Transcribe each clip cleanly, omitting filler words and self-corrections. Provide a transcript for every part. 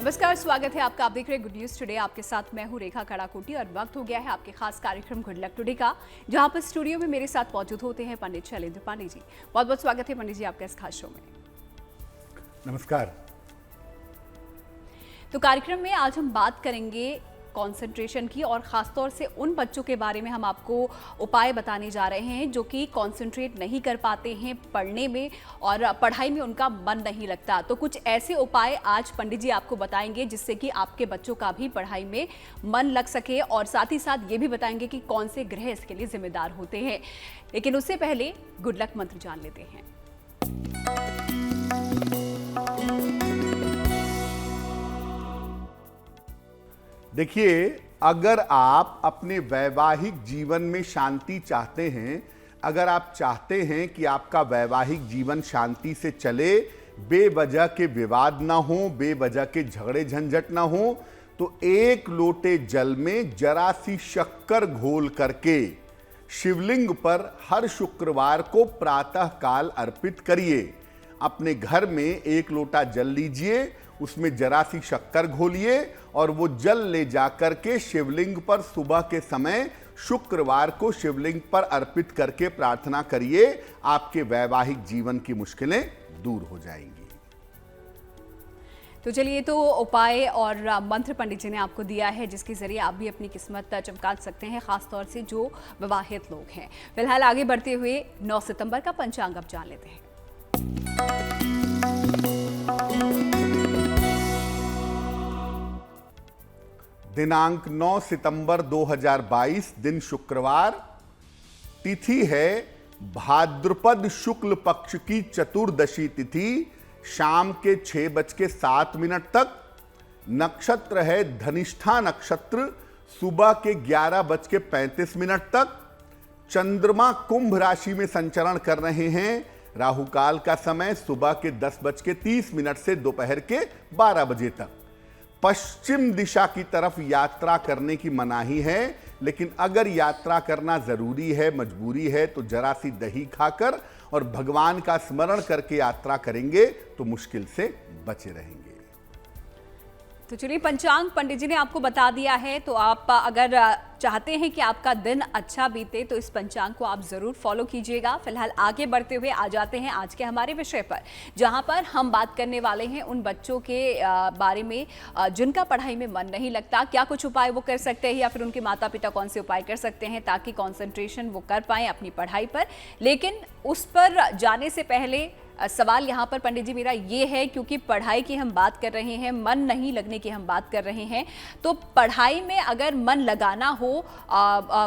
नमस्कार, स्वागत है आपका। आप देख रहे हैं गुड न्यूज टुडे। आपके साथ मैं हूं रेखा कड़ाकोटी और वक्त हो गया है आपके खास कार्यक्रम गुड लक टुडे का, जहां पर स्टूडियो में मेरे साथ मौजूद होते हैं पंडित शैलेंद्र पांडे जी। बहुत बहुत स्वागत है पंडित जी आपका इस खास शो में। नमस्कार। तो कार्यक्रम में आज हम बात करेंगे कंसंट्रेशन की, और ख़ासतौर से उन बच्चों के बारे में हम आपको उपाय बताने जा रहे हैं जो कि कंसंट्रेट नहीं कर पाते हैं पढ़ने में और पढ़ाई में उनका मन नहीं लगता। तो कुछ ऐसे उपाय आज पंडित जी आपको बताएंगे जिससे कि आपके बच्चों का भी पढ़ाई में मन लग सके, और साथ ही साथ ये भी बताएंगे कि कौन से ग्रह इसके लिए जिम्मेदार होते हैं। लेकिन उससे पहले गुड लक मंत्र जान लेते हैं। देखिए, अगर आप अपने वैवाहिक जीवन में शांति चाहते हैं, अगर आप चाहते हैं कि आपका वैवाहिक जीवन शांति से चले, बेवजह के विवाद ना हो, बेवजह के झगड़े झंझट ना हो, तो एक लोटे जल में जरा सी शक्कर घोल करके शिवलिंग पर हर शुक्रवार को प्रातः काल अर्पित करिए। अपने घर में एक लोटा जल लीजिए, उसमें जरा सी शक्कर घोलिए और वो जल ले जाकर के शिवलिंग पर सुबह के समय शुक्रवार को शिवलिंग पर अर्पित करके प्रार्थना करिए। आपके वैवाहिक जीवन की मुश्किलें दूर हो जाएंगी। तो चलिए, तो उपाय और मंत्र पंडित जी ने आपको दिया है जिसके जरिए आप भी अपनी किस्मत चमका सकते हैं, खासतौर से जो विवाहित लोग हैं। फिलहाल आगे बढ़ते हुए 9 सितंबर का पंचांग अब जान लेते हैं। दिनांक 9 सितंबर 2022, दिन शुक्रवार, तिथि है भाद्रपद शुक्ल पक्ष की चतुर्दशी तिथि, शाम के 6:07 तक। नक्षत्र है धनिष्ठा नक्षत्र, सुबह के 11:35 तक। चंद्रमा कुंभ राशि में संचरण कर रहे हैं। राहु काल का समय सुबह के 10:30 से दोपहर के 12 बजे तक। पश्चिम दिशा की तरफ यात्रा करने की मनाही है, लेकिन अगर यात्रा करना जरूरी है, मजबूरी है, तो जरा सी दही खाकर और भगवान का स्मरण करके यात्रा करेंगे तो मुश्किल से बचे रहेंगे। तो चलिए, पंचांग पंडित जी ने आपको बता दिया है, तो आप अगर चाहते हैं कि आपका दिन अच्छा बीते तो इस पंचांग को आप जरूर फॉलो कीजिएगा। फिलहाल आगे बढ़ते हुए आ जाते हैं आज के हमारे विषय पर, जहां पर हम बात करने वाले हैं उन बच्चों के बारे में जिनका पढ़ाई में मन नहीं लगता। क्या कुछ उपाय वो कर सकते हैं, या फिर उनके माता पिता कौन से उपाय कर सकते हैं ताकि कॉन्सेंट्रेशन वो कर पाएं अपनी पढ़ाई पर। लेकिन उस पर जाने से पहले सवाल यहाँ पर पंडित जी मेरा ये है, क्योंकि पढ़ाई की हम बात कर रहे हैं, मन नहीं लगने की हम बात कर रहे हैं, तो पढ़ाई में अगर मन लगाना हो,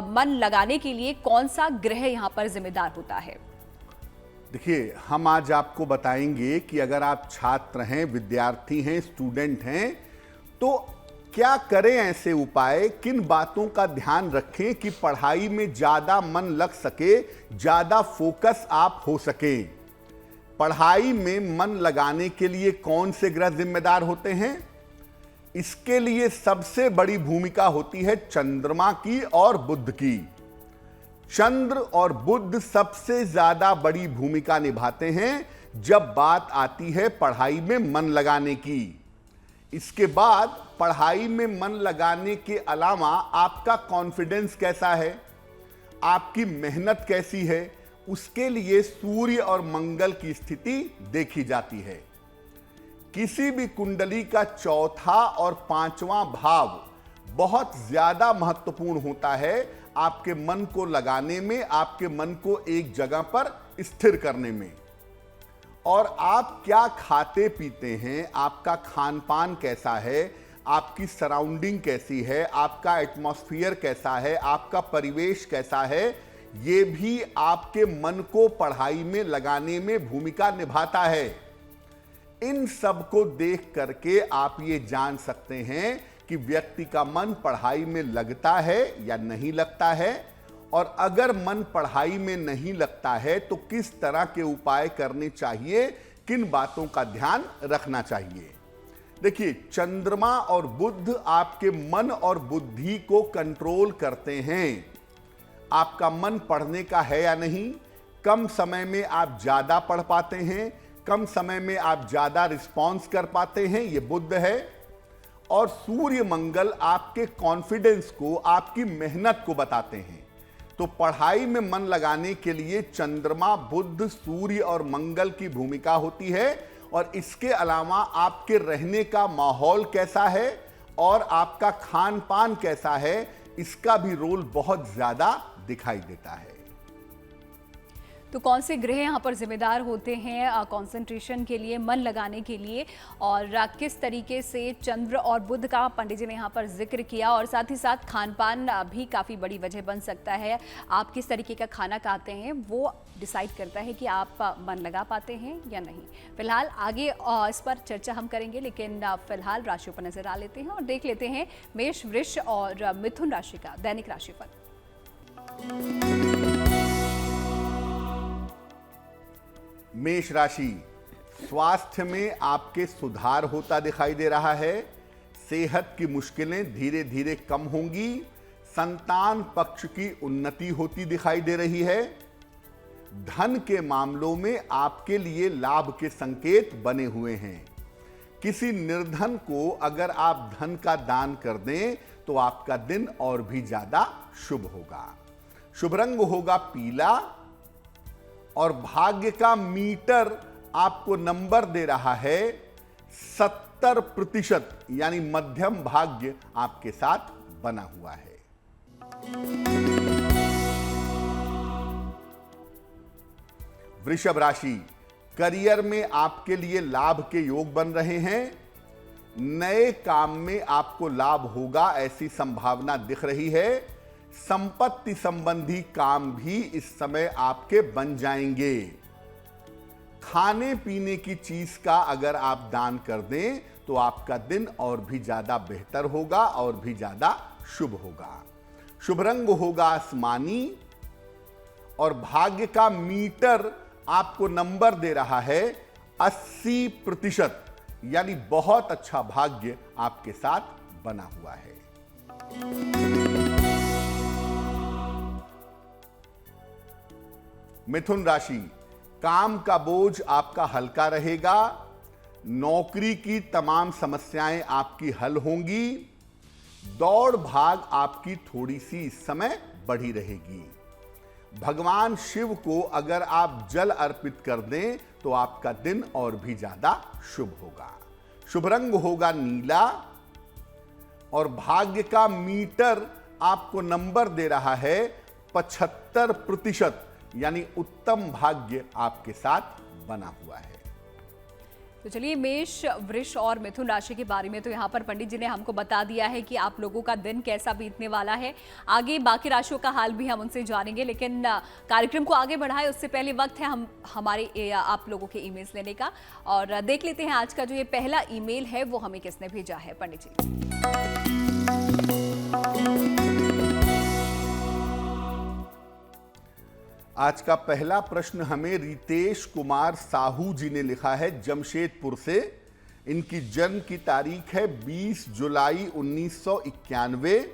मन लगाने के लिए कौन सा ग्रह यहाँ पर जिम्मेदार होता है? देखिए, हम आज आपको बताएंगे कि अगर आप छात्र हैं, विद्यार्थी हैं, स्टूडेंट हैं, तो क्या करें ऐसे उपाय, किन बातों का ध्यान रखें कि पढ़ाई में ज़्यादा मन लग सके, ज़्यादा फोकस आप हो सके। पढ़ाई में मन लगाने के लिए कौन से ग्रह जिम्मेदार होते हैं? इसके लिए सबसे बड़ी भूमिका होती है चंद्रमा की और बुध की। चंद्र और बुध सबसे ज्यादा बड़ी भूमिका निभाते हैं जब बात आती है पढ़ाई में मन लगाने की। इसके बाद पढ़ाई में मन लगाने के अलावा आपका कॉन्फिडेंस कैसा है, आपकी मेहनत कैसी है, उसके लिए सूर्य और मंगल की स्थिति देखी जाती है। किसी भी कुंडली का चौथा और 5वां भाव बहुत ज्यादा महत्वपूर्ण होता है आपके मन को लगाने में, आपके मन को एक जगह पर स्थिर करने में। और आप क्या खाते पीते हैं, आपका खान पान कैसा है, आपकी सराउंडिंग कैसी है, आपका एटमॉस्फेयर कैसा है, आपका परिवेश कैसा है, ये भी आपके मन को पढ़ाई में लगाने में भूमिका निभाता है। इन सब को देख करके आप ये जान सकते हैं कि व्यक्ति का मन पढ़ाई में लगता है या नहीं लगता है, और अगर मन पढ़ाई में नहीं लगता है तो किस तरह के उपाय करने चाहिए, किन बातों का ध्यान रखना चाहिए। देखिए, चंद्रमा और बुध आपके मन और बुद्धि को कंट्रोल करते हैं। आपका मन पढ़ने का है या नहीं, कम समय में आप ज्यादा पढ़ पाते हैं, कम समय में आप ज्यादा रिस्पॉन्स कर पाते हैं, ये बुध है। और सूर्य मंगल आपके कॉन्फिडेंस को, आपकी मेहनत को बताते हैं। तो पढ़ाई में मन लगाने के लिए चंद्रमा, बुध, सूर्य और मंगल की भूमिका होती है। और इसके अलावा आपके रहने का माहौल कैसा है और आपका खान पान कैसा है, इसका भी रोल बहुत ज्यादा दिखाई देता है। तो कौन से ग्रह यहाँ पर जिम्मेदार होते हैं कंसंट्रेशन के लिए, मन लगाने के लिए, और किस तरीके से चंद्र और बुध का पंडित जी ने यहाँ पर जिक्र किया, और साथ ही साथ खान पान भी काफ़ी बड़ी वजह बन सकता है। आप किस तरीके का खाना खाते हैं वो डिसाइड करता है कि आप मन लगा पाते हैं या नहीं। फिलहाल आगे इस पर चर्चा हम करेंगे, लेकिन फिलहाल राशियों पर नजर आ लेते हैं और देख लेते हैं मेष, वृष और मिथुन राशि का दैनिक राशिफल। मेष राशि, स्वास्थ्य में आपके सुधार होता दिखाई दे रहा है। सेहत की मुश्किलें धीरे धीरे कम होंगी। संतान पक्ष की उन्नति होती दिखाई दे रही है। धन के मामलों में आपके लिए लाभ के संकेत बने हुए हैं। किसी निर्धन को अगर आप धन का दान कर दें तो आपका दिन और भी ज्यादा शुभ होगा। शुभ रंग होगा पीला और भाग्य का मीटर आपको नंबर दे रहा है 70%, यानी मध्यम भाग्य आपके साथ बना हुआ है। वृषभ राशि, करियर में आपके लिए लाभ के योग बन रहे हैं। नए काम में आपको लाभ होगा, ऐसी संभावना दिख रही है। संपत्ति संबंधी काम भी इस समय आपके बन जाएंगे। खाने पीने की चीज का अगर आप दान कर दें तो आपका दिन और भी ज्यादा बेहतर होगा और भी ज्यादा शुभ होगा। शुभ रंग होगा आसमानी और भाग्य का मीटर आपको नंबर दे रहा है 80%, यानी बहुत अच्छा भाग्य आपके साथ बना हुआ है। मिथुन राशि, काम का बोझ आपका हल्का रहेगा। नौकरी की तमाम समस्याएं आपकी हल होंगी। दौड़ भाग आपकी थोड़ी सी इस समय बढ़ी रहेगी। भगवान शिव को अगर आप जल अर्पित कर दें तो आपका दिन और भी ज्यादा शुभ होगा। शुभ रंग होगा नीला और भाग्य का मीटर आपको नंबर दे रहा है 75%, यानी उत्तम भाग्य आपके साथ बना हुआ है। तो चलिए, मेष, वृष और मिथुन राशि के बारे में तो यहाँ पर पंडित जी ने हमको बता दिया है कि आप लोगों का दिन कैसा बीतने वाला है। आगे बाकी राशियों का हाल भी हम उनसे जानेंगे, लेकिन कार्यक्रम को आगे बढ़ाए उससे पहले वक्त है हमारे आप लोगों के ईमेल्स लेने का, और देख लेते हैं आज का जो ये पहला ईमेल है वो हमें किसने भेजा है। पंडित जी, आज का पहला प्रश्न हमें रितेश कुमार साहू जी ने लिखा है जमशेदपुर से। इनकी जन्म की तारीख है 20 जुलाई 1991।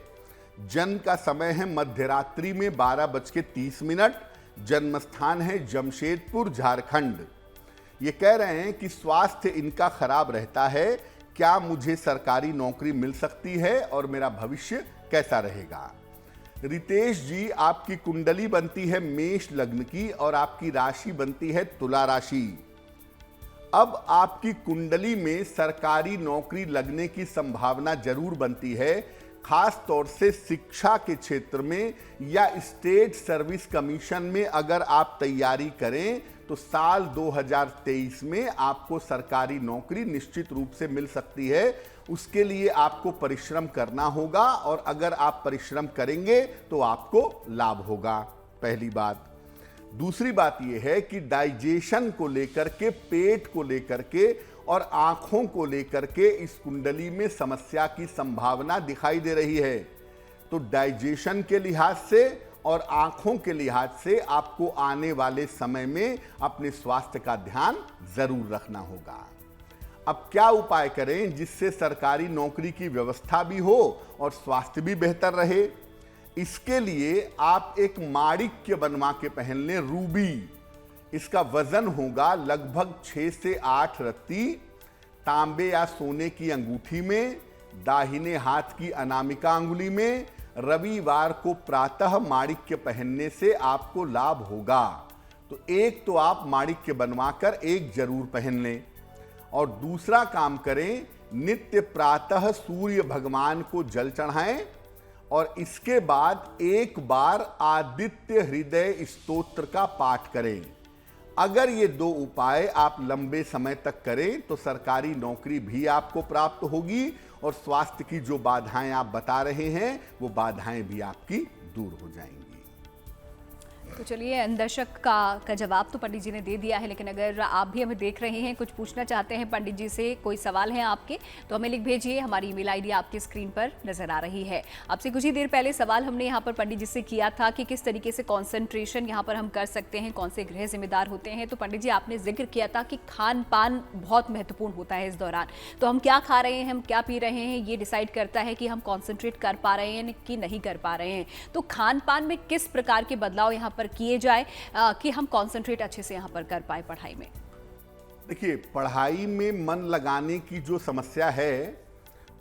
जन्म का समय है मध्यरात्रि में 12:30। जन्म स्थान है जमशेदपुर, झारखंड। ये कह रहे हैं कि स्वास्थ्य इनका खराब रहता है। क्या मुझे सरकारी नौकरी मिल सकती है और मेरा भविष्य कैसा रहेगा? रितेश जी, आपकी कुंडली बनती है मेष लग्न की और आपकी राशि बनती है तुला राशि। अब आपकी कुंडली में सरकारी नौकरी लगने की संभावना जरूर बनती है, खास तौर से शिक्षा के क्षेत्र में या स्टेट सर्विस कमीशन में अगर आप तैयारी करें तो साल 2023 में आपको सरकारी नौकरी निश्चित रूप से मिल सकती है। उसके लिए आपको परिश्रम करना होगा और अगर आप परिश्रम करेंगे तो आपको लाभ होगा, पहली बात। दूसरी बात यह है कि डाइजेशन को लेकर के, पेट को लेकर के और आंखों को लेकर के इस कुंडली में समस्या की संभावना दिखाई दे रही है। तो डाइजेशन के लिहाज से और आंखों के लिहाज से आपको आने वाले समय में अपने स्वास्थ्य का ध्यान जरूर रखना होगा। अब क्या उपाय करें जिससे सरकारी नौकरी की व्यवस्था भी हो और स्वास्थ्य भी बेहतर रहे? इसके लिए आप एक माणिक्य बनवा के पहन लें, रूबी। इसका वजन होगा लगभग 6 से 8 रत्ती। तांबे या सोने की अंगूठी में दाहिने हाथ की अनामिका अंगुली में। रविवार को प्रातः माणिक्य पहनने से आपको लाभ होगा। तो एक तो आप माणिक्य बनवाकर एक जरूर पहन लें, और दूसरा काम करें, नित्य प्रातः सूर्य भगवान को जल चढ़ाएं और इसके बाद एक बार आदित्य हृदय स्तोत्र का पाठ करें। अगर ये दो उपाय आप लंबे समय तक करें तो सरकारी नौकरी भी आपको प्राप्त होगी और स्वास्थ्य की जो बाधाएं आप बता रहे हैं वो बाधाएं भी आपकी दूर हो जाएंगी। तो चलिए, दर्शक का जवाब तो पंडित जी ने दे दिया है, लेकिन अगर आप भी हमें देख रहे हैं, कुछ पूछना चाहते हैं पंडित जी से, कोई सवाल है आपके, तो हमें लिख भेजिए। हमारी ईमेल आईडी आपकी स्क्रीन पर नजर आ रही है। आपसे कुछ ही देर पहले सवाल हमने यहाँ पर पंडित जी से किया था कि किस तरीके से कॉन्सेंट्रेशन यहाँ पर हम कर सकते हैं, कौन से गृह जिम्मेदार होते हैं। तो पंडित जी, आपने जिक्र किया था कि खान पान बहुत महत्वपूर्ण होता है इस दौरान। तो हम क्या खा रहे हैं, हम क्या पी रहे हैं, ये डिसाइड करता है कि हम कॉन्सेंट्रेट कर पा रहे हैं कि नहीं कर पा रहे हैं। तो खान पान में किस प्रकार के बदलाव यहाँ पर किए जाए कि हम कंसंट्रेट अच्छे से यहां पर कर पाए पढ़ाई में? देखिए, पढ़ाई में मन लगाने की जो समस्या है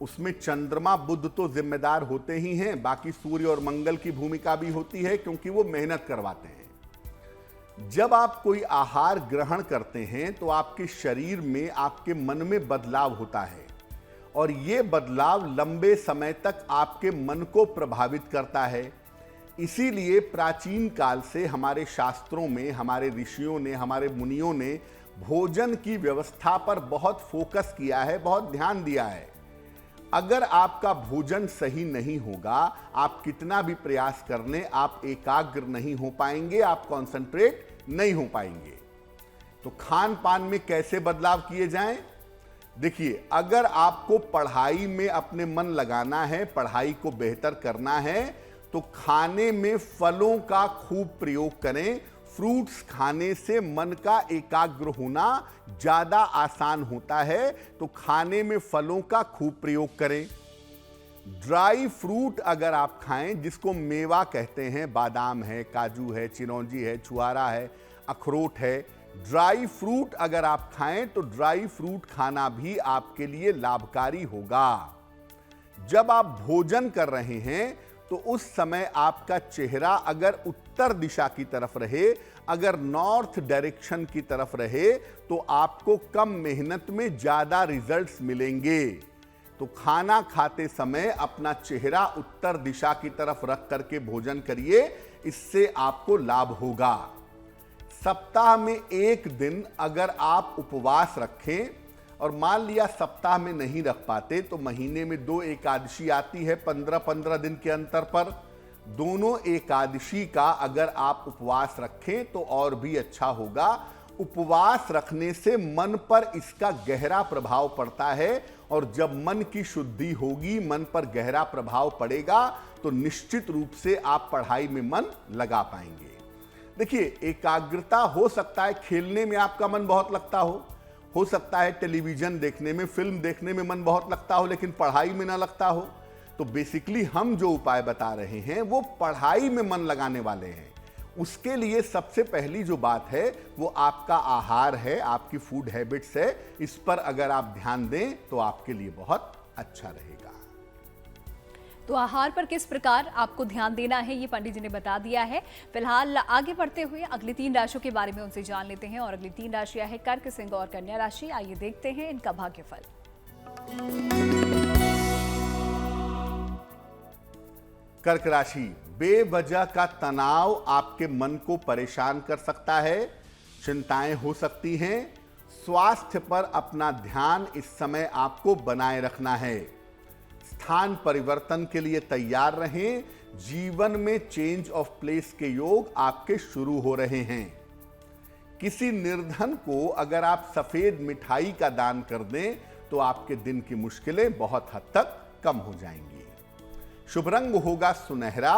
उसमें चंद्रमा बुध तो जिम्मेदार होते ही हैं, बाकी सूर्य और मंगल की भूमिका भी होती है क्योंकि वो मेहनत करवाते हैं। जब आप कोई आहार ग्रहण करते हैं तो आपके शरीर में, आपके मन में बदलाव होता है और ये बदलाव लंबे समय तक आपके मन को प्रभावित करता है। इसीलिए प्राचीन काल से हमारे शास्त्रों में, हमारे ऋषियों ने, हमारे मुनियों ने भोजन की व्यवस्था पर बहुत फोकस किया है, बहुत ध्यान दिया है। अगर आपका भोजन सही नहीं होगा, आप कितना भी प्रयास कर लें, आप एकाग्र नहीं हो पाएंगे, आप कंसंट्रेट नहीं हो पाएंगे। तो खान पान में कैसे बदलाव किए जाएं? देखिए, अगर आपको पढ़ाई में अपने मन लगाना है, पढ़ाई को बेहतर करना है, तो खाने में फलों का खूब प्रयोग करें। फ्रूट्स खाने से मन का एकाग्र होना ज्यादा आसान होता है, तो खाने में फलों का खूब प्रयोग करें। ड्राई फ्रूट अगर आप खाएं, जिसको मेवा कहते हैं, बादाम है, काजू है, चिरौंजी है, छुआरा है, अखरोट है, ड्राई फ्रूट अगर आप खाएं तो ड्राई फ्रूट खाना भी आपके लिए लाभकारी होगा। जब आप भोजन कर रहे हैं तो उस समय आपका चेहरा अगर उत्तर दिशा की तरफ रहे, अगर नॉर्थ डायरेक्शन की तरफ रहे, तो आपको कम मेहनत में ज्यादा रिजल्ट्स मिलेंगे। तो खाना खाते समय अपना चेहरा उत्तर दिशा की तरफ रख करके भोजन करिए, इससे आपको लाभ होगा। सप्ताह में एक दिन अगर आप उपवास रखें, और मान लिया सप्ताह में नहीं रख पाते तो महीने में 2 एकादशी आती है 15-15 दिन के अंतर पर, दोनों एकादशी का अगर आप उपवास रखें तो और भी अच्छा होगा। उपवास रखने से मन पर इसका गहरा प्रभाव पड़ता है और जब मन की शुद्धि होगी, मन पर गहरा प्रभाव पड़ेगा तो निश्चित रूप से आप पढ़ाई में मन लगा पाएंगे। देखिए, एकाग्रता हो सकता है खेलने में आपका मन बहुत लगता हो सकता है टेलीविजन देखने में, फिल्म देखने में मन बहुत लगता हो, लेकिन पढ़ाई में ना लगता हो। तो बेसिकली हम जो उपाय बता रहे हैं वो पढ़ाई में मन लगाने वाले हैं। उसके लिए सबसे पहली जो बात है वो आपका आहार है, आपकी फूड हैबिट्स है। इस पर अगर आप ध्यान दें तो आपके लिए बहुत अच्छा रहेगा। तो आहार पर किस प्रकार आपको ध्यान देना है ये पंडित जी ने बता दिया है। फिलहाल आगे बढ़ते हुए अगली 3 राशियों के बारे में उनसे जान लेते हैं, और अगली 3 राशियां है कर्क, सिंह और कन्या राशि। आइए देखते हैं इनका भाग्यफल। कर्क राशि, बेवजह का तनाव आपके मन को परेशान कर सकता है, चिंताएं हो सकती हैं। स्वास्थ्य पर अपना ध्यान इस समय आपको बनाए रखना है। स्थान परिवर्तन के लिए तैयार रहें। जीवन में चेंज ऑफ प्लेस के योग आपके शुरू हो रहे हैं। किसी निर्धन को अगर आप सफेद मिठाई का दान कर दें तो आपके दिन की मुश्किलें बहुत हद तक कम हो जाएंगी। शुभ रंग होगा सुनहरा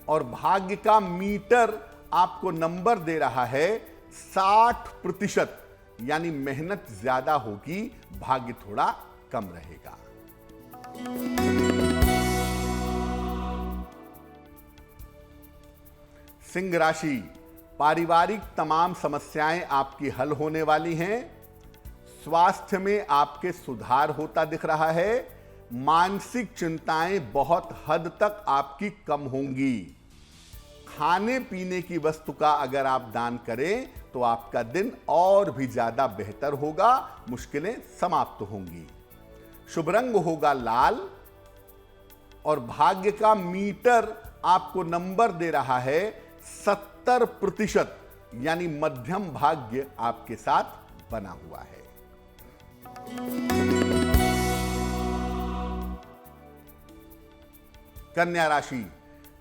और भाग्य का मीटर आपको नंबर दे रहा है 60%, यानी मेहनत ज्यादा होगी, भाग्य थोड़ा कम रहेगा। सिंह राशि, पारिवारिक तमाम समस्याएं आपकी हल होने वाली हैं। स्वास्थ्य में आपके सुधार होता दिख रहा है। मानसिक चिंताएं बहुत हद तक आपकी कम होंगी। खाने पीने की वस्तु का अगर आप दान करें तो आपका दिन और भी ज्यादा बेहतर होगा, मुश्किलें समाप्त होंगी। शुभ रंग होगा लाल और भाग्य का मीटर आपको नंबर दे रहा है 70%, यानी मध्यम भाग्य आपके साथ बना हुआ है। कन्या राशि,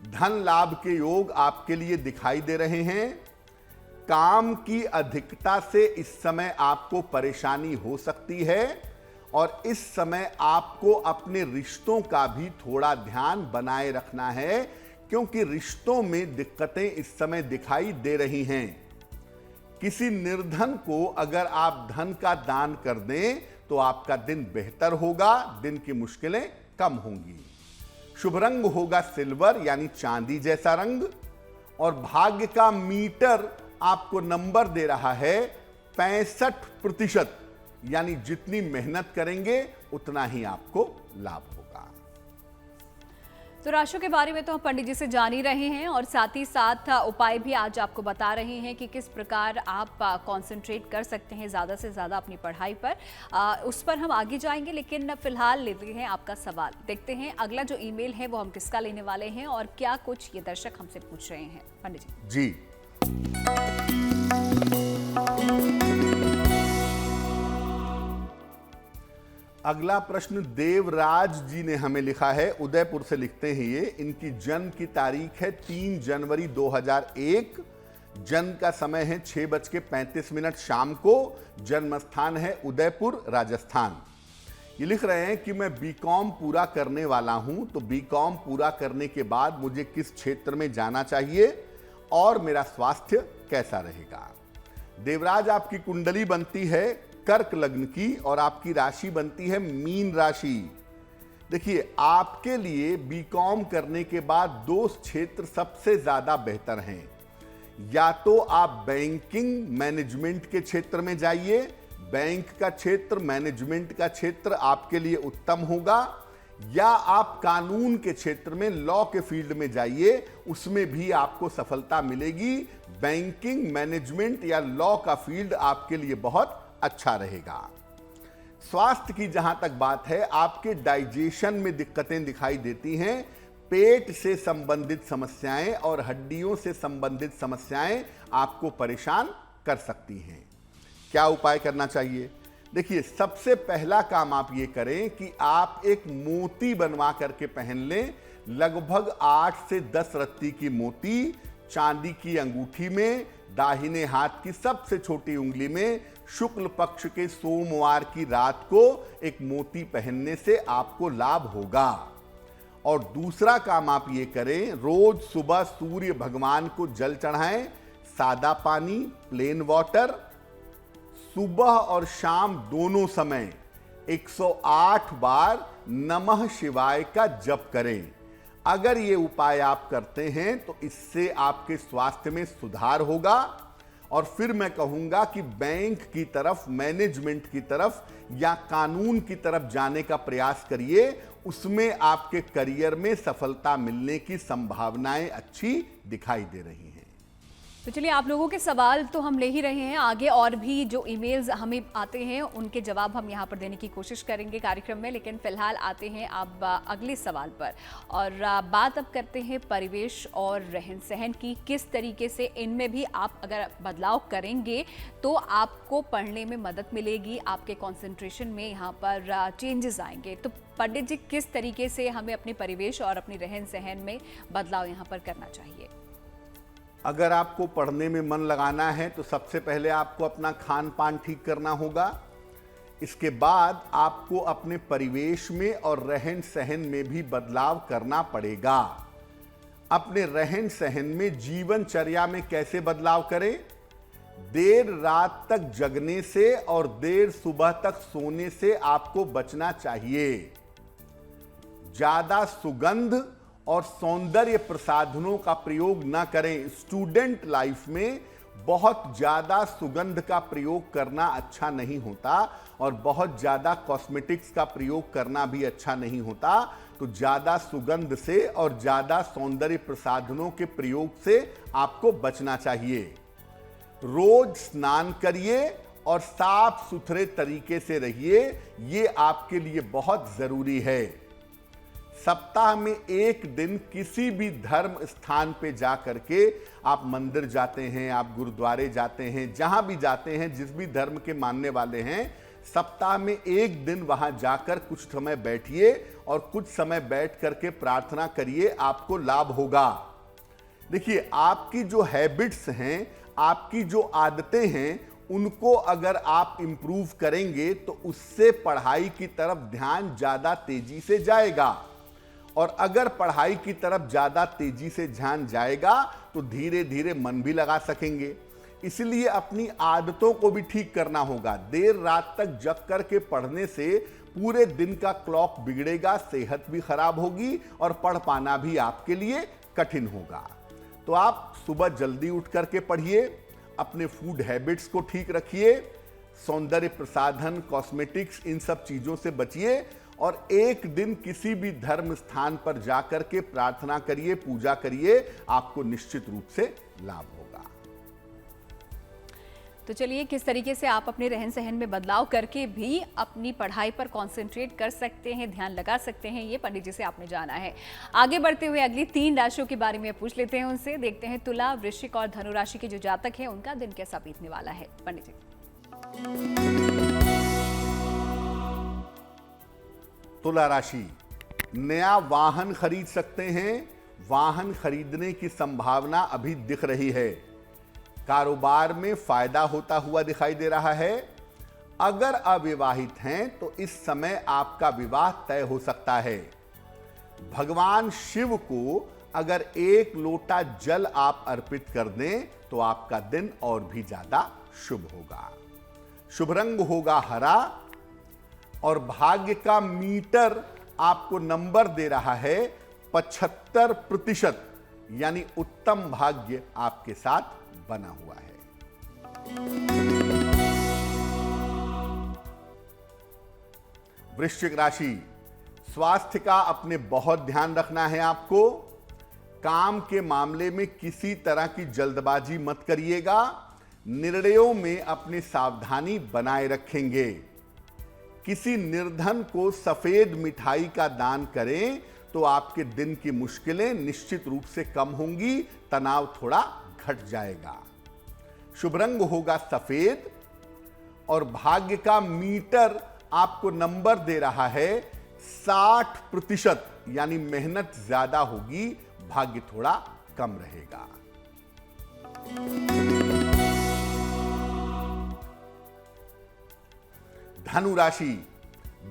धन लाभ के योग आपके लिए दिखाई दे रहे हैं। काम की अधिकता से इस समय आपको परेशानी हो सकती है और इस समय आपको अपने रिश्तों का भी थोड़ा ध्यान बनाए रखना है, क्योंकि रिश्तों में दिक्कतें इस समय दिखाई दे रही हैं। किसी निर्धन को अगर आप धन का दान कर दें तो आपका दिन बेहतर होगा, दिन की मुश्किलें कम होंगी। शुभ रंग होगा सिल्वर यानी चांदी जैसा रंग और भाग्य का मीटर आपको नंबर दे रहा है 65%, यानी जितनी मेहनत करेंगे उतना ही आपको लाभ होगा। तो राशियों के बारे में तो हम पंडित जी से जान ही रहे हैं और साथ ही साथ उपाय भी आज आपको बता रहे हैं कि किस प्रकार आप कंसंट्रेट कर सकते हैं ज़्यादा से ज़्यादा अपनी पढ़ाई पर। उस पर हम आगे जाएंगे, लेकिन फिलहाल लेते हैं आपका सवाल। देखते हैं अगला जो ईमेल है वो हम किसका लेने वाले हैं और क्या कुछ ये दर्शक हमसे पूछ रहे हैं। पंडित जी अगला प्रश्न देवराज जी ने हमें लिखा है, उदयपुर से लिखते हैं ये। इनकी जन्म की तारीख है 3 जनवरी 2001, जन्म का समय है 6:35 शाम को, जन्म स्थान है उदयपुर राजस्थान। ये लिख रहे हैं कि मैं बीकॉम पूरा करने वाला हूं, तो बीकॉम पूरा करने के बाद मुझे किस क्षेत्र में जाना चाहिए और मेरा स्वास्थ्य कैसा रहेगा। देवराज, आपकी कुंडली बनती है कर्क लग्न की और आपकी राशि बनती है मीन राशि। देखिए, आपके लिए बीकॉम करने के बाद 2 क्षेत्र सबसे ज्यादा बेहतर हैं। या तो आप बैंकिंग मैनेजमेंट के क्षेत्र में जाइए, बैंक का क्षेत्र, मैनेजमेंट का क्षेत्र आपके लिए उत्तम होगा, या आप कानून के क्षेत्र में लॉ के फील्ड में जाइए, उसमें भी आपको सफलता मिलेगी। बैंकिंग, मैनेजमेंट या लॉ का फील्ड आपके लिए बहुत अच्छा रहेगा। स्वास्थ्य की जहां तक बात है, आपके डाइजेशन में दिक्कतें दिखाई देती हैं। पेट से संबंधित समस्याएं और हड्डियों से संबंधित समस्याएं आपको परेशान कर सकती हैं। क्या उपाय करना चाहिए? देखिए, सबसे पहला काम आप ये करें कि आप एक मोती बनवा करके पहन लें। लगभग 8 से 10 रत्ती की मोती चांदी की अंगूठी में, दाहिने हाथ की सबसे छोटी उंगली में, शुक्ल पक्ष के सोमवार की रात को एक मोती पहनने से आपको लाभ होगा। और दूसरा काम आप ये करें, रोज सुबह सूर्य भगवान को जल चढ़ाएं, सादा पानी, प्लेन वाटर। सुबह और शाम दोनों समय 108 बार नमः शिवाय का जप करें। अगर ये उपाय आप करते हैं तो इससे आपके स्वास्थ्य में सुधार होगा। और फिर मैं कहूंगा कि बैंक की तरफ, मैनेजमेंट की तरफ या कानून की तरफ जाने का प्रयास करिए, उसमें आपके करियर में सफलता मिलने की संभावनाएं अच्छी दिखाई दे रही हैं। तो चलिए, आप लोगों के सवाल तो हम ले ही रहे हैं, आगे और भी जो ईमेल्स हमें आते हैं उनके जवाब हम यहाँ पर देने की कोशिश करेंगे कार्यक्रम में, लेकिन फिलहाल आते हैं अब अगले सवाल पर। और बात अब करते हैं परिवेश और रहन सहन की। किस तरीके से इनमें भी आप अगर बदलाव करेंगे तो आपको पढ़ने में मदद मिलेगी, आपके कॉन्सेंट्रेशन में यहाँ पर चेंजेस आएंगे। तो पंडित जी, किस तरीके से हमें अपने परिवेश और अपने रहन सहन में बदलाव यहाँ पर करना चाहिए? अगर आपको पढ़ने में मन लगाना है तो सबसे पहले आपको अपना खान पान ठीक करना होगा। इसके बाद आपको अपने परिवेश में और रहन सहन में भी बदलाव करना पड़ेगा। अपने रहन सहन में, जीवनचर्या में कैसे बदलाव करें? देर रात तक जगने से और देर सुबह तक सोने से आपको बचना चाहिए। ज्यादा सुगंध और सौंदर्य प्रसाधनों का प्रयोग ना करें। स्टूडेंट लाइफ में बहुत ज्यादा सुगंध का प्रयोग करना अच्छा नहीं होता और बहुत ज्यादा कॉस्मेटिक्स का प्रयोग करना भी अच्छा नहीं होता। तो ज्यादा सुगंध से और ज्यादा सौंदर्य प्रसाधनों के प्रयोग से आपको बचना चाहिए। रोज स्नान करिए और साफ सुथरे तरीके से रहिए, ये आपके लिए बहुत जरूरी है। सप्ताह में एक दिन किसी भी धर्म स्थान पे जा करके, आप मंदिर जाते हैं, आप गुरुद्वारे जाते हैं, जहां भी जाते हैं, जिस भी धर्म के मानने वाले हैं, सप्ताह में एक दिन वहां जाकर कुछ समय बैठिए और कुछ समय बैठ करके प्रार्थना करिए, आपको लाभ होगा। देखिए, आपकी जो हैबिट्स हैं, आपकी जो आदतें हैं, उनको अगर आप इंप्रूव करेंगे तो उससे पढ़ाई की तरफ ध्यान ज्यादा तेजी से जाएगा। और अगर पढ़ाई की तरफ ज्यादा तेजी से ध्यान जाएगा तो धीरे धीरे मन भी लगा सकेंगे। इसलिए अपनी आदतों को भी ठीक करना होगा। देर रात तक जग करके पढ़ने से पूरे दिन का क्लॉक बिगड़ेगा, सेहत भी खराब होगी और पढ़ पाना भी आपके लिए कठिन होगा। तो आप सुबह जल्दी उठ करके पढ़िए, अपने फूड हैबिट्स को ठीक रखिए, सौंदर्य प्रसाधन, कॉस्मेटिक्स, इन सब चीजों से बचिए और एक दिन किसी भी धर्म स्थान पर जाकर के प्रार्थना करिए, पूजा करिए, आपको निश्चित रूप से लाभ होगा। तो चलिए, किस तरीके से आप अपने रहन सहन में बदलाव करके भी अपनी पढ़ाई पर कंसंट्रेट कर सकते हैं, ध्यान लगा सकते हैं, ये पंडित जी से आपने जाना है। आगे बढ़ते हुए अगली 3 राशियों के बारे में पूछ लेते हैं उनसे। देखते हैं तुला, वृश्चिक और धनु राशि के जो जातक हैं उनका दिन कैसा बीतने वाला है। पंडित जी। तुला राशि, नया वाहन खरीद सकते हैं। वाहन खरीदने की संभावना अभी दिख रही है। कारोबार में फायदा होता हुआ दिखाई दे रहा है। अगर अविवाहित हैं तो इस समय आपका विवाह तय हो सकता है। भगवान शिव को अगर 1 लोटा जल आप अर्पित कर दें तो आपका दिन और भी ज्यादा शुभ होगा। शुभ रंग होगा हरा और भाग्य का मीटर आपको नंबर दे रहा है 75%, यानी उत्तम भाग्य आपके साथ बना हुआ है। वृश्चिक राशि, स्वास्थ्य का अपने बहुत ध्यान रखना है आपको। काम के मामले में किसी तरह की जल्दबाजी मत करिएगा। निर्णयों में अपनी सावधानी बनाए रखेंगे। किसी निर्धन को सफेद मिठाई का दान करें तो आपके दिन की मुश्किलें निश्चित रूप से कम होंगी, तनाव थोड़ा घट जाएगा। शुभ रंग होगा सफेद और भाग्य का मीटर आपको नंबर दे रहा है 60%, यानी मेहनत ज्यादा होगी, भाग्य थोड़ा कम रहेगा। धनु राशि,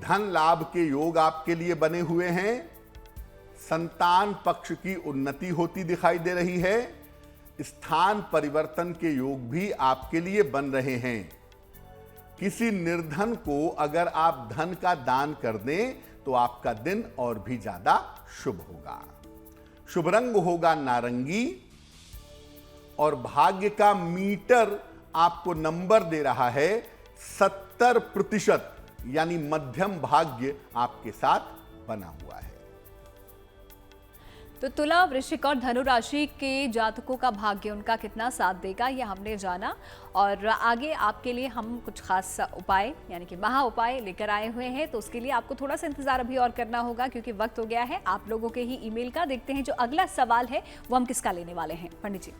धन लाभ के योग आपके लिए बने हुए हैं। संतान पक्ष की उन्नति होती दिखाई दे रही है। स्थान परिवर्तन के योग भी आपके लिए बन रहे हैं। किसी निर्धन को अगर आप धन का दान कर दें तो आपका दिन और भी ज्यादा शुभ होगा। शुभ रंग होगा नारंगी और भाग्य का मीटर आपको नंबर दे रहा है 70%, यानी मध्यम भाग्य आपके साथ बना हुआ है। तो तुला, वृश्चिक और धनु राशि के जातकों का भाग्य उनका कितना साथ देगा, ये हमने जाना। और आगे आपके लिए हम कुछ खास उपाय यानी कि महा उपाय लेकर आए हुए हैं। तो उसके लिए आपको थोड़ा सा इंतजार अभी और करना होगा क्योंकि वक्त हो गया है आप लोगों के ही ईमेल का। देखते हैं जो अगला सवाल है वो हम किसका लेने वाले हैं। पंडित जी।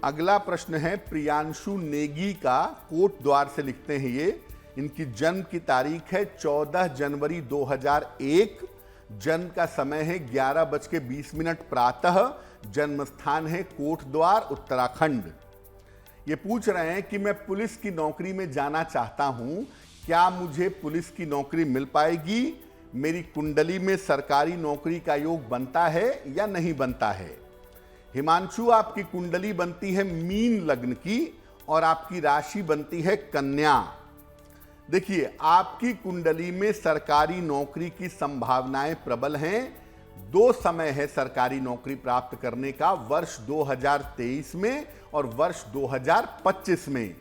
अगला प्रश्न है प्रियांशु नेगी का, कोट द्वार से लिखते हैं ये। इनकी जन्म की तारीख है 14 जनवरी 2001। जन्म का समय है 11:20 प्रातः। जन्म स्थान है कोट द्वार, उत्तराखंड। ये पूछ रहे हैं कि मैं पुलिस की नौकरी में जाना चाहता हूं, क्या मुझे पुलिस की नौकरी मिल पाएगी? मेरी कुंडली में सरकारी नौकरी का योग बनता है या नहीं बनता है? हिमांशु, आपकी कुंडली बनती है मीन लग्न की और आपकी राशि बनती है कन्या। देखिए, आपकी कुंडली में सरकारी नौकरी की संभावनाएं प्रबल हैं। दो समय है सरकारी नौकरी प्राप्त करने का, वर्ष 2023 में और वर्ष 2025 में।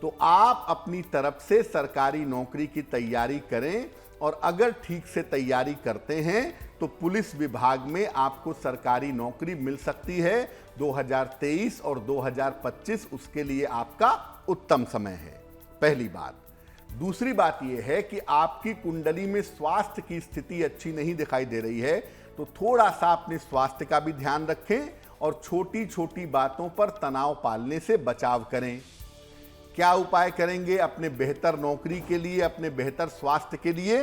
तो आप अपनी तरफ से सरकारी नौकरी की तैयारी करें और अगर ठीक से तैयारी करते हैं तो पुलिस विभाग में आपको सरकारी नौकरी मिल सकती है। 2023 और 2025 उसके लिए आपका उत्तम समय है, पहली बात। दूसरी बात यह है कि आपकी कुंडली में स्वास्थ्य की स्थिति अच्छी नहीं दिखाई दे रही है, तो थोड़ा सा अपने स्वास्थ्य का भी ध्यान रखें और छोटी छोटी बातों पर तनाव पालने से बचाव करें। क्या उपाय करेंगे अपने बेहतर नौकरी के लिए, अपने बेहतर स्वास्थ्य के लिए?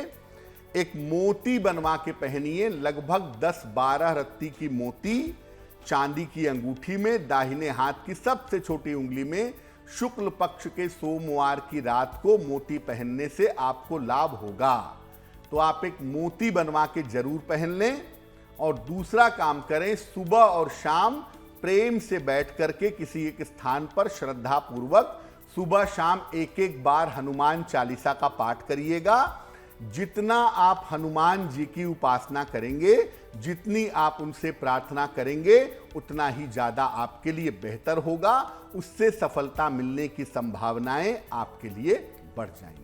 एक मोती बनवा के पहनिए, लगभग 10-12 रत्ती की मोती चांदी की अंगूठी में, दाहिने हाथ की सबसे छोटी उंगली में। शुक्ल पक्ष के सोमवार की रात को मोती पहनने से आपको लाभ होगा। तो आप एक मोती बनवा के जरूर पहन लें। और दूसरा काम करें, सुबह और शाम प्रेम से बैठ करके किसी एक स्थान पर श्रद्धा पूर्वक सुबह शाम एक एक बार हनुमान चालीसा का पाठ करिएगा। जितना आप हनुमान जी की उपासना करेंगे, जितनी आप उनसे प्रार्थना करेंगे, उतना ही ज्यादा आपके लिए बेहतर होगा। उससे सफलता मिलने की संभावनाएं आपके लिए बढ़ जाएंगी।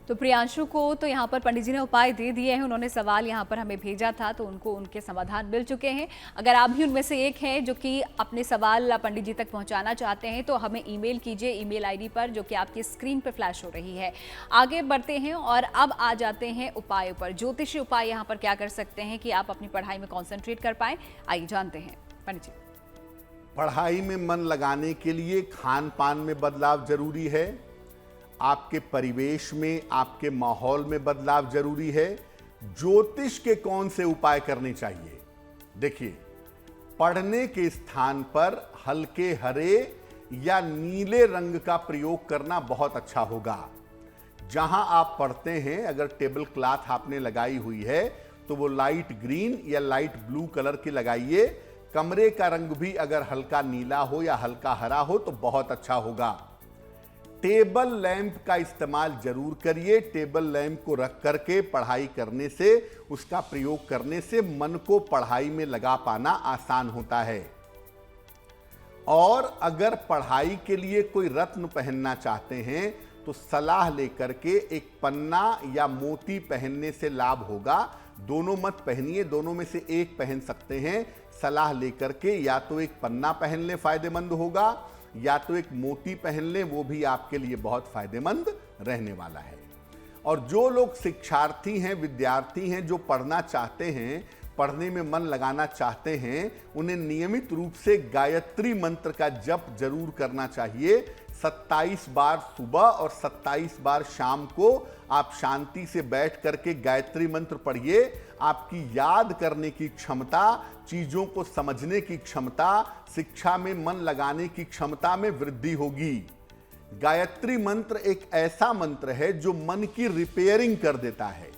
तो प्रियांशु को तो यहाँ पर पंडित जी ने उपाय दे दिए हैं। उन्होंने सवाल यहाँ पर हमें भेजा था तो उनको उनके समाधान मिल चुके हैं। अगर आप भी उनमें से एक हैं जो कि अपने सवाल पंडित जी तक पहुँचाना चाहते हैं तो हमें ईमेल कीजिए ईमेल आईडी पर जो कि आपकी स्क्रीन पर फ्लैश हो रही है। आगे बढ़ते हैं और अब आ जाते हैं उपायों पर। ज्योतिषी उपाय यहाँ पर क्या कर सकते हैं कि आप अपनी पढ़ाई में कॉन्सेंट्रेट कर पाएँ, आइए जानते हैं पंडित जी। पढ़ाई में मन लगाने के लिए खान पान में बदलाव जरूरी है, आपके परिवेश में, आपके माहौल में बदलाव जरूरी है। ज्योतिष के कौन से उपाय करने चाहिए? देखिए, पढ़ने के स्थान पर हल्के हरे या नीले रंग का प्रयोग करना बहुत अच्छा होगा। जहां आप पढ़ते हैं, अगर टेबल क्लॉथ आपने लगाई हुई है तो वो लाइट ग्रीन या लाइट ब्लू कलर की लगाइए। कमरे का रंग भी अगर हल्का नीला हो या हल्का हरा हो तो बहुत अच्छा होगा। टेबल लैंप का इस्तेमाल जरूर करिए। टेबल लैंप को रख करके पढ़ाई करने से, उसका प्रयोग करने से मन को पढ़ाई में लगा पाना आसान होता है। और अगर पढ़ाई के लिए कोई रत्न पहनना चाहते हैं तो सलाह लेकर के एक पन्ना या मोती पहनने से लाभ होगा। दोनों मत पहनिए, दोनों में से एक पहन सकते हैं। सलाह लेकर के या तो एक पन्ना पहन ले, फायदेमंद होगा, या तो एक मोती पहन लें, वो भी आपके लिए बहुत फायदेमंद रहने वाला है। और जो लोग शिक्षार्थी हैं, विद्यार्थी हैं, जो पढ़ना चाहते हैं, पढ़ने में मन लगाना चाहते हैं, उन्हें नियमित रूप से गायत्री मंत्र का जप जरूर करना चाहिए। 27 बार सुबह और 27 बार शाम को आप शांति से बैठ करके गायत्री मंत्र पढ़िए। आपकी याद करने की क्षमता, चीजों को समझने की क्षमता, शिक्षा में मन लगाने की क्षमता में वृद्धि होगी। गायत्री मंत्र एक ऐसा मंत्र है जो मन की रिपेयरिंग कर देता है।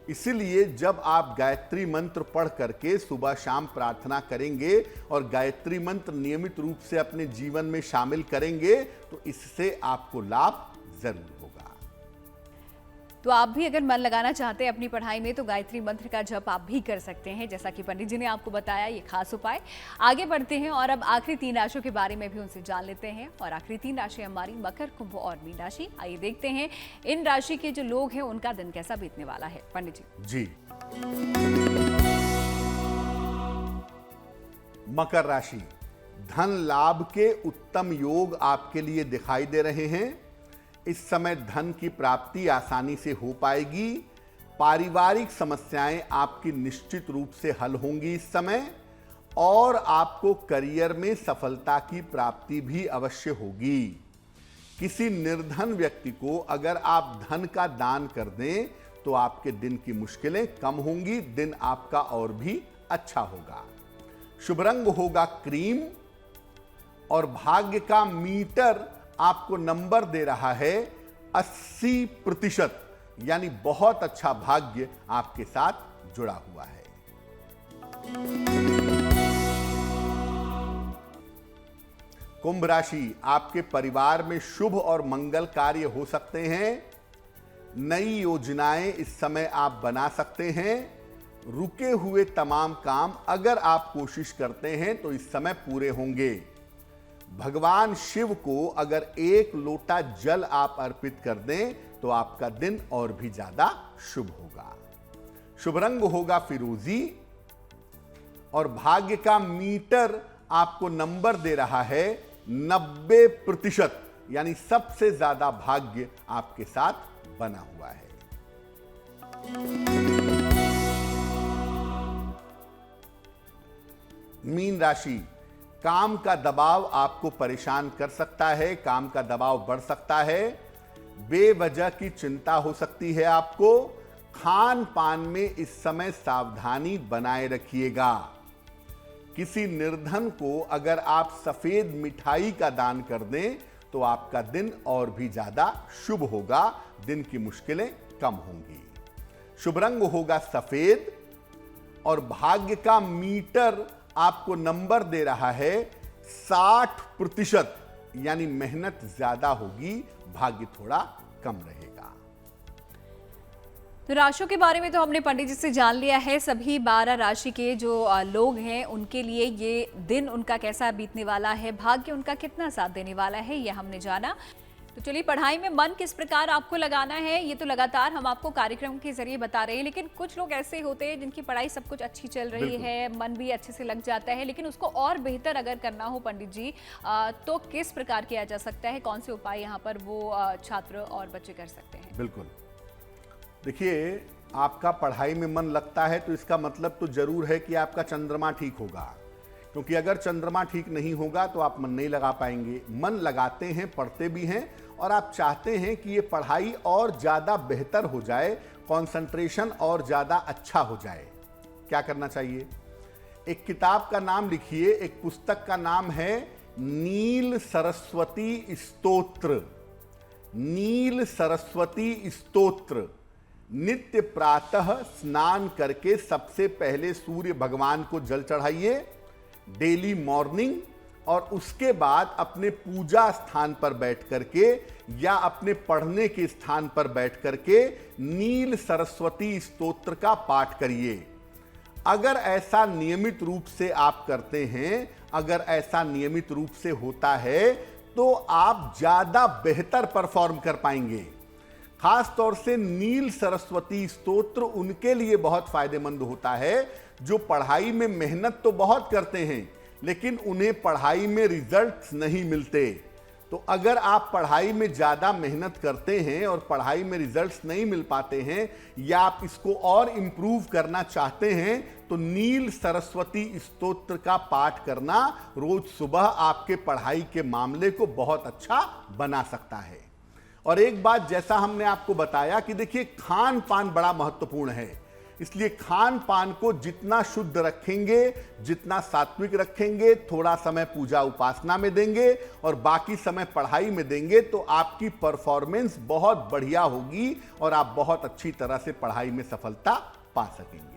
इसीलिए जब आप गायत्री मंत्र पढ़ करके सुबह शाम प्रार्थना करेंगे और गायत्री मंत्र नियमित रूप से अपने जीवन में शामिल करेंगे तो इससे आपको लाभ जरूर होगा। तो आप भी अगर मन लगाना चाहते हैं अपनी पढ़ाई में तो गायत्री मंत्र का जप आप भी कर सकते हैं, जैसा कि पंडित जी ने आपको बताया ये खास उपाय। आगे बढ़ते हैं और अब आखिरी 3 राशियों के बारे में भी उनसे जान लेते हैं। और आखिरी 3 राशि हमारी मकर, कुंभ और मीन राशि। आइए देखते हैं इन राशि के जो लोग हैं उनका दिन कैसा बीतने वाला है। पंडित जी। मकर राशि, धन लाभ के उत्तम योग आपके लिए दिखाई दे रहे हैं। इस समय धन की प्राप्ति आसानी से हो पाएगी। पारिवारिक समस्याएं आपकी निश्चित रूप से हल होंगी इस समय, और आपको करियर में सफलता की प्राप्ति भी अवश्य होगी। किसी निर्धन व्यक्ति को अगर आप धन का दान कर दें तो आपके दिन की मुश्किलें कम होंगी, दिन आपका और भी अच्छा होगा। शुभ रंग होगा क्रीम और भाग्य का मीटर आपको नंबर दे रहा है 80%, यानी बहुत अच्छा भाग्य आपके साथ जुड़ा हुआ है। कुंभ राशि, आपके परिवार में शुभ और मंगल कार्य हो सकते हैं। नई योजनाएं इस समय आप बना सकते हैं। रुके हुए तमाम काम अगर आप कोशिश करते हैं तो इस समय पूरे होंगे। भगवान शिव को अगर एक लोटा जल आप अर्पित कर दें तो आपका दिन और भी ज्यादा शुभ होगा। शुभ रंग होगा फिरोजी और भाग्य का मीटर आपको नंबर दे रहा है 90%, यानी सबसे ज्यादा भाग्य आपके साथ बना हुआ है। मीन राशि, काम का दबाव आपको परेशान कर सकता है, काम का दबाव बढ़ सकता है, बेवजह की चिंता हो सकती है आपको। खान पान में इस समय सावधानी बनाए रखिएगा। किसी निर्धन को अगर आप सफेद मिठाई का दान कर दें तो आपका दिन और भी ज्यादा शुभ होगा, दिन की मुश्किलें कम होंगी। शुभ रंग होगा सफेद और भाग्य का मीटर आपको नंबर दे रहा है 60%, यानी मेहनत ज्यादा होगी, भाग्य थोड़ा कम रहेगा। तो राशियों के बारे में तो हमने पंडित जी से जान लिया है। सभी 12 राशि के जो लोग हैं उनके लिए ये दिन उनका कैसा बीतने वाला है, भाग्य उनका कितना साथ देने वाला है, ये हमने जाना। तो चलिए, पढ़ाई में मन किस प्रकार आपको लगाना है ये तो लगातार हम आपको कार्यक्रम के जरिए बता रहे हैं, लेकिन कुछ लोग ऐसे होते हैं जिनकी पढ़ाई सब कुछ अच्छी चल रही है, मन भी अच्छे से लग जाता है, लेकिन उसको और बेहतर अगर करना हो पंडित जी तो किस प्रकार किया जा सकता है, कौन से उपाय यहाँ पर वो छात्र और बच्चे कर सकते हैं? बिल्कुल, देखिए, आपका पढ़ाई में मन लगता है तो इसका मतलब तो जरूर है कि आपका चंद्रमा ठीक होगा, क्योंकि अगर चंद्रमा ठीक नहीं होगा तो आप मन नहीं लगा पाएंगे। मन लगाते हैं, पढ़ते भी हैं और आप चाहते हैं कि ये पढ़ाई और ज़्यादा बेहतर हो जाए, कंसंट्रेशन और ज़्यादा अच्छा हो जाए। क्या करना चाहिए? एक किताब का नाम लिखिए, एक पुस्तक का नाम है नील सरस्वती स्तोत्र। नील सरस्वती स्तोत्र। नित्य प्रातः स्नान करके सबसे पहले सूर्य भगवान को जल चढ़ाइए, डेली मॉर्निंग, और उसके बाद अपने पूजा स्थान पर बैठ करके या अपने पढ़ने के स्थान पर बैठ करके नील सरस्वती स्तोत्र का पाठ करिए। अगर ऐसा नियमित रूप से आप करते हैं, अगर ऐसा नियमित रूप से होता है तो आप ज्यादा बेहतर परफॉर्म कर पाएंगे। खास तौर से नील सरस्वती स्तोत्र उनके लिए बहुत फायदेमंद होता है जो पढ़ाई में मेहनत तो बहुत करते हैं लेकिन उन्हें पढ़ाई में रिजल्ट्स नहीं मिलते। तो अगर आप पढ़ाई में ज्यादा मेहनत करते हैं और पढ़ाई में रिजल्ट्स नहीं मिल पाते हैं या आप इसको और इंप्रूव करना चाहते हैं तो नील सरस्वती स्तोत्र का पाठ करना रोज सुबह आपके पढ़ाई के मामले को बहुत अच्छा बना सकता है। और एक बात, जैसा हमने आपको बताया कि देखिए, खान पान बड़ा महत्वपूर्ण है, इसलिए खान पान को जितना शुद्ध रखेंगे, जितना सात्विक रखेंगे, थोड़ा समय पूजा उपासना में देंगे और बाकी समय पढ़ाई में देंगे तो आपकी परफॉर्मेंस बहुत बढ़िया होगी और आप बहुत अच्छी तरह से पढ़ाई में सफलता पा सकेंगे।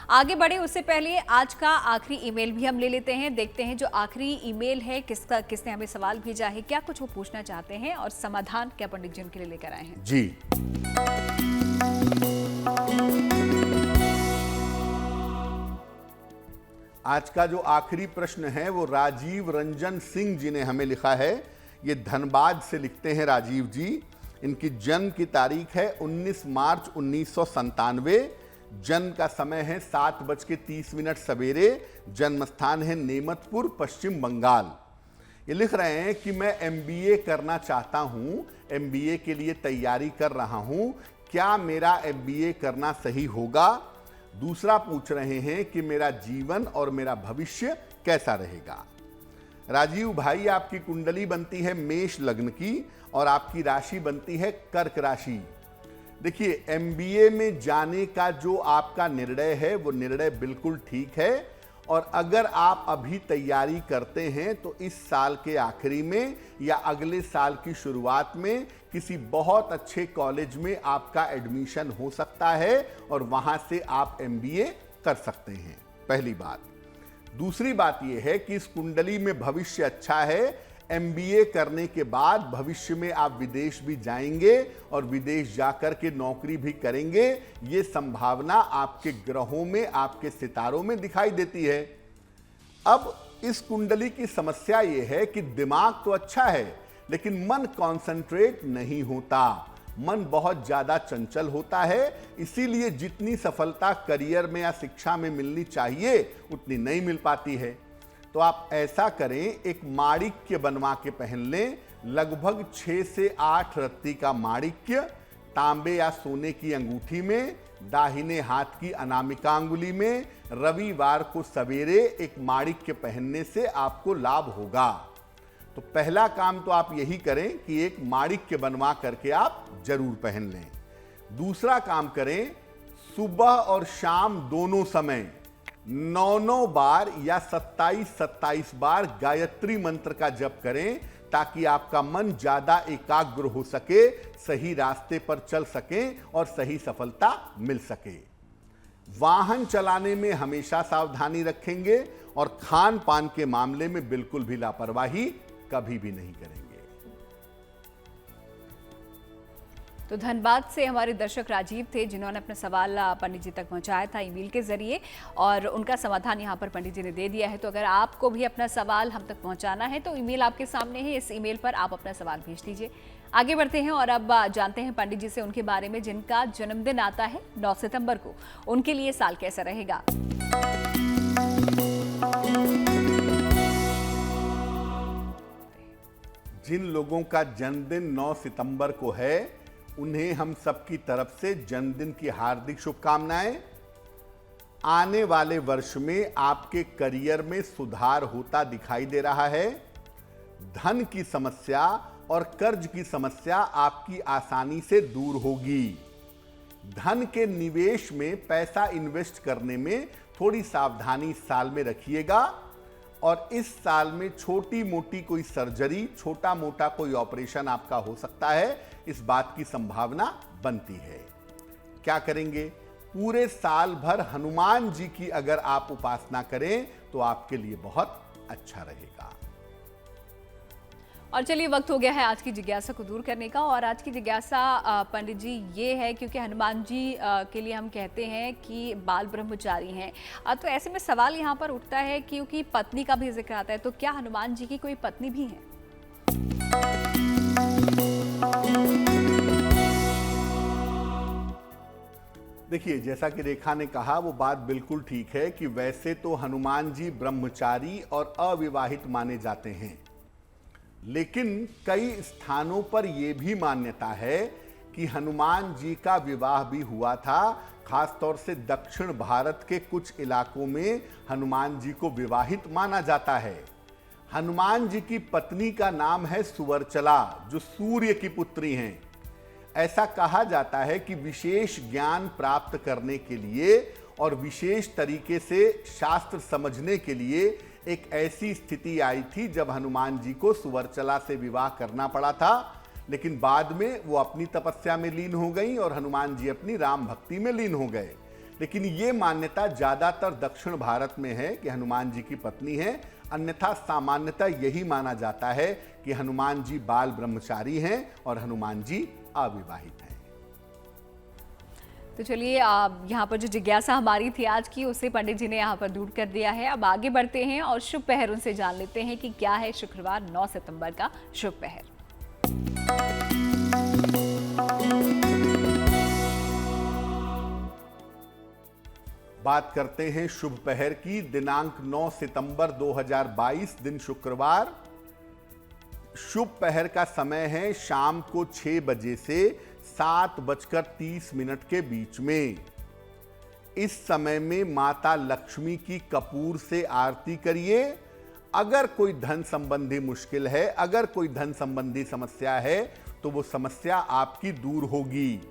आगे बढ़े उससे पहले आज का आखिरी ईमेल भी हम ले लेते हैं, देखते हैं जो आखिरी ईमेल है किसने हमें सवाल भेजा है, क्या कुछ वो पूछना चाहते हैं और समाधान क्या पंडित जी उनके लिए लेकर आए हैं। जी, आज का जो आखिरी प्रश्न है वो राजीव रंजन सिंह जी ने हमें लिखा है। ये धनबाद से लिखते हैं राजीव जी। इनकी जन्म की तारीख है 19 मार्च 1997। जन्म का समय है 7:30 सवेरे। जन्म स्थान है नेमतपुर, पश्चिम बंगाल। ये लिख रहे हैं कि मैं MBA करना चाहता हूँ, MBA के लिए तैयारी कर रहा हूँ, क्या मेरा MBA करना सही होगा? दूसरा पूछ रहे हैं कि मेरा जीवन और मेरा भविष्य कैसा रहेगा। राजीव भाई, आपकी कुंडली बनती है मेष लग्न की और आपकी राशि बनती है कर्क राशि। देखिए, MBA में जाने का जो आपका निर्णय है वो निर्णय बिल्कुल ठीक है और अगर आप अभी तैयारी करते हैं तो इस साल के आखिरी में या अगले साल की शुरुआत में किसी बहुत अच्छे कॉलेज में आपका एडमिशन हो सकता है और वहां से आप MBA कर सकते हैं। पहली बात। दूसरी बात यह है कि इस कुंडली में भविष्य अच्छा है, एमबीए करने के बाद भविष्य में आप विदेश भी जाएंगे और विदेश जाकर के नौकरी भी करेंगे, ये संभावना आपके ग्रहों में, आपके सितारों में दिखाई देती है। अब इस कुंडली की समस्या ये है कि दिमाग तो अच्छा है लेकिन मन कॉन्सेंट्रेट नहीं होता, मन बहुत ज्यादा चंचल होता है, इसीलिए जितनी सफलता करियर में या शिक्षा में मिलनी चाहिए उतनी नहीं मिल पाती है। तो आप ऐसा करें, एक माणिक्य बनवा के पहन लें, लगभग 6 से 8 रत्ती का माणिक्य तांबे या सोने की अंगूठी में, दाहिने हाथ की अनामिका अंगुली में, रविवार को सवेरे एक माणिक्य पहनने से आपको लाभ होगा। तो पहला काम तो आप यही करें कि एक माणिक्य बनवा करके आप जरूर पहन लें। दूसरा काम करें, सुबह और शाम दोनों समय 9 बार या 27 बार गायत्री मंत्र का जप करें, ताकि आपका मन ज्यादा एकाग्र हो सके, सही रास्ते पर चल सके और सही सफलता मिल सके। वाहन चलाने में हमेशा सावधानी रखेंगे और खान पान के मामले में बिल्कुल भी लापरवाही कभी भी नहीं करेंगे। तो धनबाद से हमारे दर्शक राजीव थे जिन्होंने अपना सवाल पंडित जी तक पहुंचाया था ईमेल के जरिए, और उनका समाधान यहां पर पंडित जी ने दे दिया है। तो अगर आपको भी अपना सवाल हम तक पहुंचाना है तो ईमेल आपके सामने है, इस ईमेल पर आप अपना सवाल भेज दीजिए। आगे बढ़ते हैं और अब जानते हैं पंडित जी से उनके बारे में, जिनका जन्मदिन आता है 9 सितंबर को, उनके लिए साल कैसा रहेगा। जिन लोगों का जन्मदिन 9 सितंबर को है उन्हें हम सबकी तरफ से जन्मदिन की हार्दिक शुभकामनाएं। आने वाले वर्ष में आपके करियर में सुधार होता दिखाई दे रहा है। धन की समस्या और कर्ज की समस्या आपकी आसानी से दूर होगी। धन के निवेश में पैसा इन्वेस्ट करने में थोड़ी सावधानी इस साल में रखिएगा, और इस साल में छोटी मोटी कोई सर्जरी, छोटा मोटा कोई ऑपरेशन आपका हो सकता है, इस बात की संभावना बनती है। क्या करेंगे? पूरे साल भर हनुमान जी की अगर आप उपासना करें तो आपके लिए बहुत अच्छा रहेगा। और चलिए, वक्त हो गया है आज की जिज्ञासा को दूर करने का, और आज की जिज्ञासा पंडित जी ये है, क्योंकि हनुमान जी के लिए हम कहते हैं कि बाल ब्रह्मचारी हैं, तो ऐसे में सवाल यहाँ पर उठता है क्योंकि पत्नी का भी जिक्र आता है, तो क्या हनुमान जी की कोई पत्नी भी है? देखिए, जैसा कि रेखा ने कहा वो बात बिल्कुल ठीक है कि वैसे तो हनुमान जी ब्रह्मचारी और अविवाहित माने जाते हैं, लेकिन कई स्थानों पर यह भी मान्यता है कि हनुमान जी का विवाह भी हुआ था। खासतौर से दक्षिण भारत के कुछ इलाकों में हनुमान जी को विवाहित माना जाता है। हनुमान जी की पत्नी का नाम है सुवर्चला, जो सूर्य की पुत्री हैं। ऐसा कहा जाता है कि विशेष ज्ञान प्राप्त करने के लिए और विशेष तरीके से शास्त्र समझने के लिए एक ऐसी स्थिति आई थी जब हनुमान जी को सुवर्चला से विवाह करना पड़ा था, लेकिन बाद में वो अपनी तपस्या में लीन हो गई और हनुमान जी अपनी राम भक्ति में लीन हो गए। लेकिन ये मान्यता ज्यादातर दक्षिण भारत में है कि हनुमान जी की पत्नी है, अन्यथा सामान्यतः यही माना जाता है कि हनुमान जी बाल ब्रह्मचारी हैं और हनुमान जी अविवाहित हैं। तो चलिए, यहाँ पर जो जिज्ञासा हमारी थी आज की, उसे पंडित जी ने यहाँ पर दूर कर दिया है। अब आगे बढ़ते हैं और शुभ पहर उनसे जान लेते हैं कि क्या है शुक्रवार 9 सितंबर का शुभ पहर। बात करते हैं शुभ पहर की। दिनांक 9 सितंबर 2022, दिन शुक्रवार। शुभ पहर का समय है शाम को 6 बजे से 7:30 के बीच में। इस समय में माता लक्ष्मी की कपूर से आरती करिए। अगर कोई धन संबंधी मुश्किल है, अगर कोई धन संबंधी समस्या है, तो वो समस्या आपकी दूर होगी।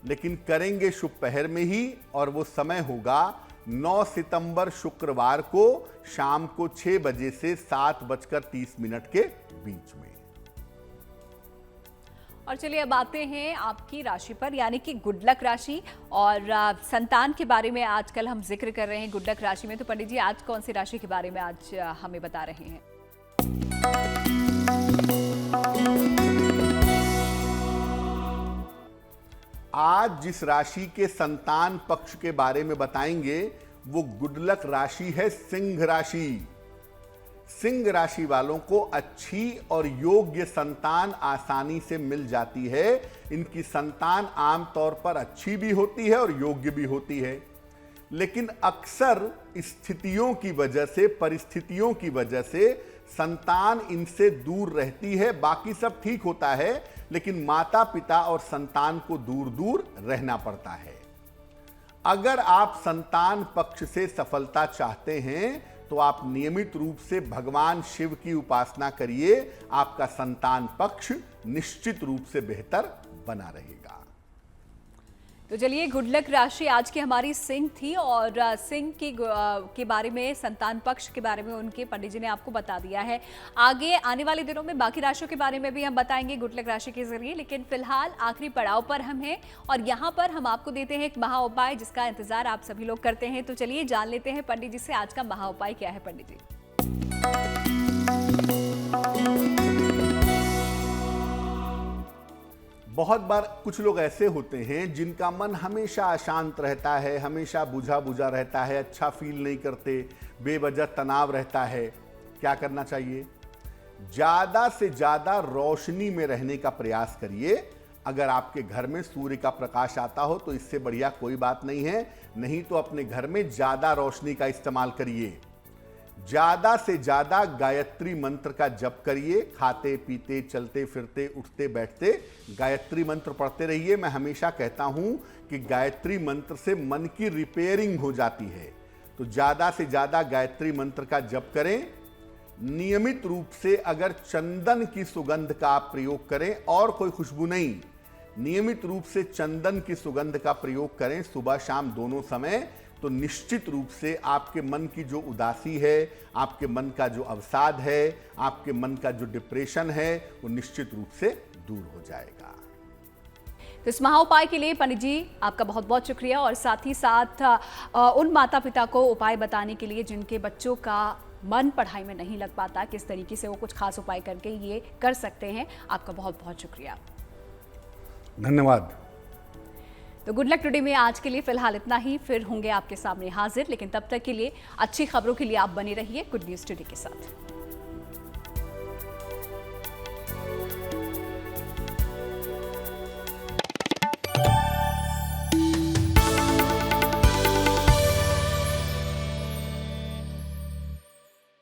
लेकिन करेंगे शुभ पहर में ही, और वो समय होगा 9 सितंबर शुक्रवार को शाम को 6 बजे से 7:30 के बीच में। और चलिए, अब आते हैं आपकी राशि पर, यानी कि गुड लक राशि। और संतान के बारे में आजकल हम जिक्र कर रहे हैं गुड लक राशि में, तो पंडित जी आज कौन सी राशि के बारे में आज हमें बता रहे हैं? आज जिस राशि के संतान पक्ष के बारे में बताएंगे वो गुड लक राशि है सिंह राशि। सिंह राशि वालों को अच्छी और योग्य संतान आसानी से मिल जाती है। इनकी संतान आमतौर पर अच्छी भी होती है और योग्य भी होती है, लेकिन अक्सर स्थितियों की वजह से, परिस्थितियों की वजह से संतान इनसे दूर रहती है। बाकी सब ठीक होता है, लेकिन माता पिता और संतान को दूर दूर रहना पड़ता है। अगर आप संतान पक्ष से सफलता चाहते हैं तो आप नियमित रूप से भगवान शिव की उपासना करिए। आपका संतान पक्ष निश्चित रूप से बेहतर बना रहेगा। तो चलिए, गुड लक राशि आज की हमारी सिंह थी और सिंह के बारे में, संतान पक्ष के बारे में उनके पंडित जी ने आपको बता दिया है। आगे आने वाले दिनों में बाकी राशियों के बारे में भी हम बताएंगे गुड लक राशि के जरिए, लेकिन फिलहाल आखिरी पड़ाव पर हम हैं और यहाँ पर हम आपको देते हैं एक महा उपाय जिसका इंतजार आप सभी लोग करते हैं। तो चलिए जान लेते हैं पंडित जी से आज का महा उपाय क्या है। पंडित जी, बहुत बार कुछ लोग ऐसे होते हैं जिनका मन हमेशा अशांत रहता है, हमेशा बुझा बुझा रहता है, अच्छा फील नहीं करते, बेवजह तनाव रहता है। क्या करना चाहिए? ज़्यादा से ज़्यादा रोशनी में रहने का प्रयास करिए। अगर आपके घर में सूर्य का प्रकाश आता हो तो इससे बढ़िया कोई बात नहीं है। नहीं तो अपने घर में ज़्यादा रोशनी का इस्तेमाल करिए। ज़्यादा से ज़्यादा गायत्री मंत्र का जप करिए। खाते पीते, चलते फिरते, उठते बैठते गायत्री मंत्र पढ़ते रहिए। मैं हमेशा कहता हूँ कि गायत्री मंत्र से मन की रिपेयरिंग हो जाती है। तो ज़्यादा से ज़्यादा गायत्री मंत्र का जप करें। नियमित रूप से अगर चंदन की सुगंध का आप प्रयोग करें, और कोई खुशबू नहीं, नियमित रूप से चंदन की सुगंध का प्रयोग करें सुबह शाम दोनों समय, तो निश्चित रूप से आपके मन की जो उदासी है, आपके मन का जो अवसाद है, आपके मन का जो डिप्रेशन है, वो निश्चित रूप से दूर हो जाएगा। तो इस महा उपाय के लिए पंडित जी आपका बहुत बहुत शुक्रिया, और साथ ही साथ उन माता पिता को उपाय बताने के लिए जिनके बच्चों का मन पढ़ाई में नहीं लग पाता, किस तरीके से वो कुछ खास उपाय करके ये कर सकते हैं। आपका बहुत बहुत शुक्रिया, धन्यवाद। तो गुड लक टुडे में आज के लिए फिलहाल इतना ही। फिर होंगे आपके सामने हाजिर, लेकिन तब तक के लिए अच्छी खबरों के लिए आप बने रहिए गुड न्यूज़ टुडे के साथ।